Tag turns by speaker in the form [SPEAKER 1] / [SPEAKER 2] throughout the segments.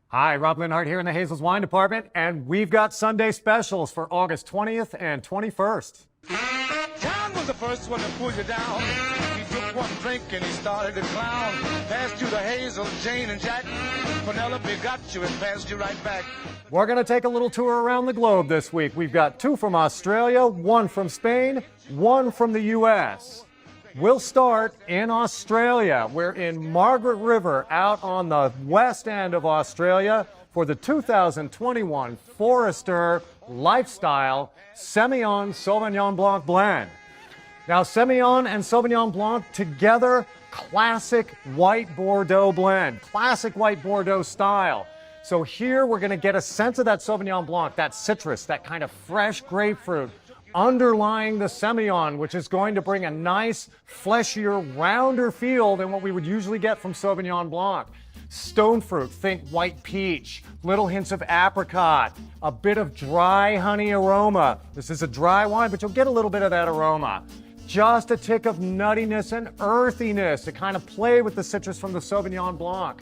[SPEAKER 1] Hi, Rob Linhart here in the Hazel's Wine Department, and we've got Sunday specials for August 20th and 21st.
[SPEAKER 2] John was the first one to pull you down. He took one drink and he started to clown. Passed you the Hazel, Jane, and Jack. Penelope got you and passed you right back.
[SPEAKER 1] We're going to take a little tour around the globe this week. We've got 2 from Australia, 1 from Spain, 1 from the U.S. We'll start in Australia. We're in Margaret River out on the west end of Australia for the 2021 Forester Lifestyle Semillon Sauvignon Blanc Blend. Now, Semillon and Sauvignon Blanc together, classic white Bordeaux blend, classic white Bordeaux style. So here we're going to get a sense of that Sauvignon Blanc, that citrus, that kind of fresh grapefruit, underlying the Semillon, which is going to bring a nice, fleshier, rounder feel than what we would usually get from Sauvignon Blanc. Stone fruit, think white peach, little hints of apricot, a bit of dry honey aroma. This is a dry wine, but you'll get a little bit of that aroma. Just a tick of nuttiness and earthiness to kind of play with the citrus from the Sauvignon Blanc.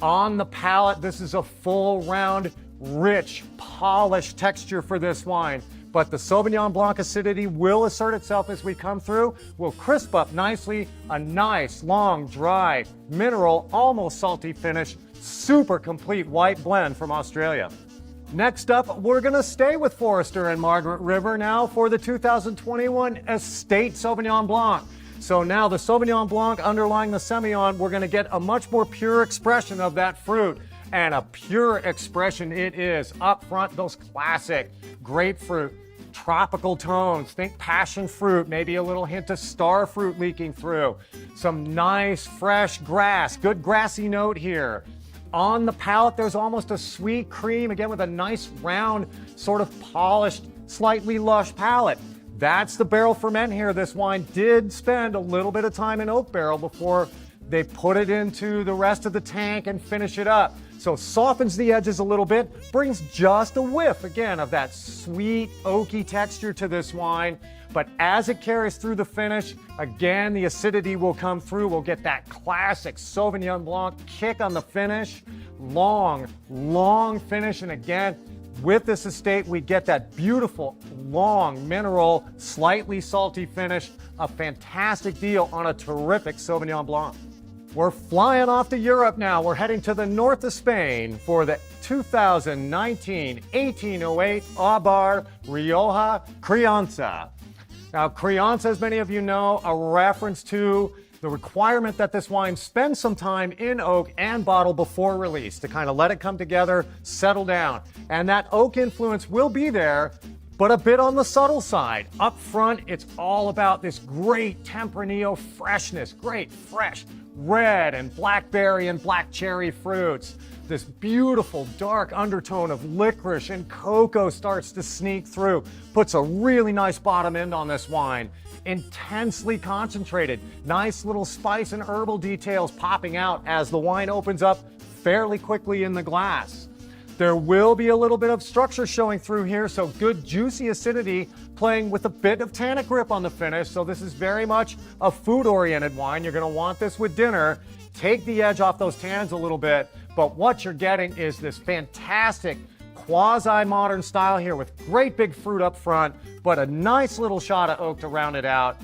[SPEAKER 1] On the palate, this is a full, round, rich, polished texture for this wine. But the Sauvignon Blanc acidity will assert itself as we come through. We'll crisp up nicely, a nice, long, dry, mineral, almost salty finish, super complete white blend from Australia. Next up, we're going to stay with Forester and Margaret River now for the 2021 Estate Sauvignon Blanc. So now the Sauvignon Blanc underlying the Semillon, we're going to get a much more pure expression of that fruit. And a pure expression it is. Up front, those classic grapefruit, tropical tones. Think passion fruit, maybe a little hint of star fruit leaking through. Some nice, fresh grass, good grassy note here. On the palate, there's almost a sweet cream, again with a nice round, sort of polished, slightly lush palate. That's the barrel ferment here. This wine did spend a little bit of time in oak barrel before they put it into the rest of the tank and finish it up. So softens the edges a little bit, brings just a whiff, again, of that sweet, oaky texture to this wine. But as it carries through the finish, again, the acidity will come through. We'll get that classic Sauvignon Blanc kick on the finish. Long, long finish. And again, with this estate, we get that beautiful, long, mineral, slightly salty finish. A fantastic deal on a terrific Sauvignon Blanc. We're flying off to Europe now. We're heading to the north of Spain for the 2019 1808 Aubar Rioja Crianza. Now, Crianza, as many of you know, a reference to the requirement that this wine spend some time in oak and bottle before release to kind of let it come together, settle down. And that oak influence will be there, but a bit on the subtle side. Up front, it's all about this great Tempranillo freshness, great fresh red and blackberry and black cherry fruits. This beautiful dark undertone of licorice and cocoa starts to sneak through, puts a really nice bottom end on this wine. Intensely concentrated, nice little spice and herbal details popping out as the wine opens up fairly quickly in the glass. There will be a little bit of structure showing through here, so good juicy acidity playing with a bit of tannic grip on the finish. So this is very much a food-oriented wine. You're going to want this with dinner. Take the edge off those tannins a little bit, but what you're getting is this fantastic quasi-modern style here with great big fruit up front, but a nice little shot of oak to round it out.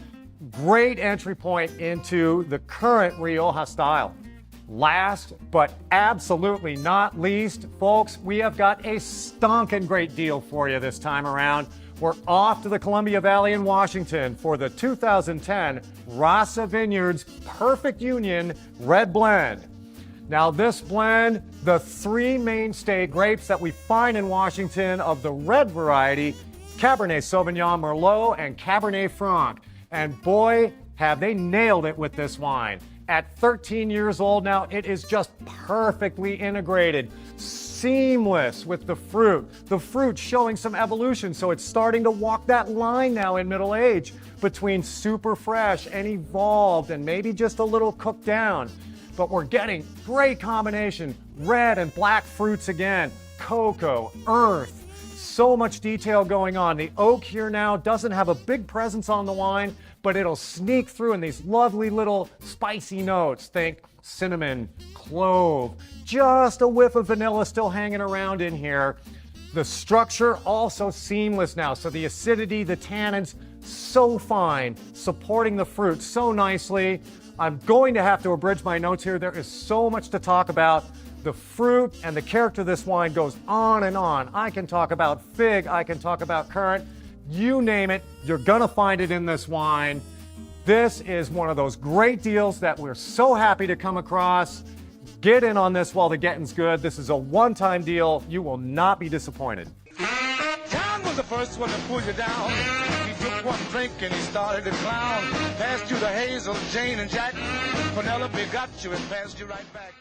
[SPEAKER 1] Great entry point into the current Rioja style. Last, but absolutely not least, folks, we have got a stonking great deal for you this time around. We're off to the Columbia Valley in Washington for the 2010 Rasa Vineyards Perfect Union Red Blend. Now this blend, the 3 mainstay grapes that we find in Washington of the red variety, Cabernet Sauvignon Merlot and Cabernet Franc. And boy, have they nailed it with this wine. At 13 years old now, it is just perfectly integrated, seamless with the fruit showing some evolution. So it's starting to walk that line now in middle age between super fresh and evolved and maybe just a little cooked down. But we're getting great combination, red and black fruits again, cocoa, earth, so much detail going on. The oak here now doesn't have a big presence on the wine, but it'll sneak through in these lovely little spicy notes. Think cinnamon, clove, just a whiff of vanilla still hanging around in here. The structure also seamless now, so the acidity, the tannins, so fine, supporting the fruit so nicely. I'm going to have to abridge my notes here. There is so much to talk about. The fruit and the character of this wine goes on and on. I can talk about fig, I can talk about currant, you name it, you're gonna find it in this wine. This is one of those great deals that we're so happy to come across. Get in on this while the getting's good. This is a one-time deal. You will not be disappointed.
[SPEAKER 2] John was the first one to pull you down. He took one drink and he started to clown. Passed you the Hazel, Jane, and Jack. Penelope got you and passed you right back.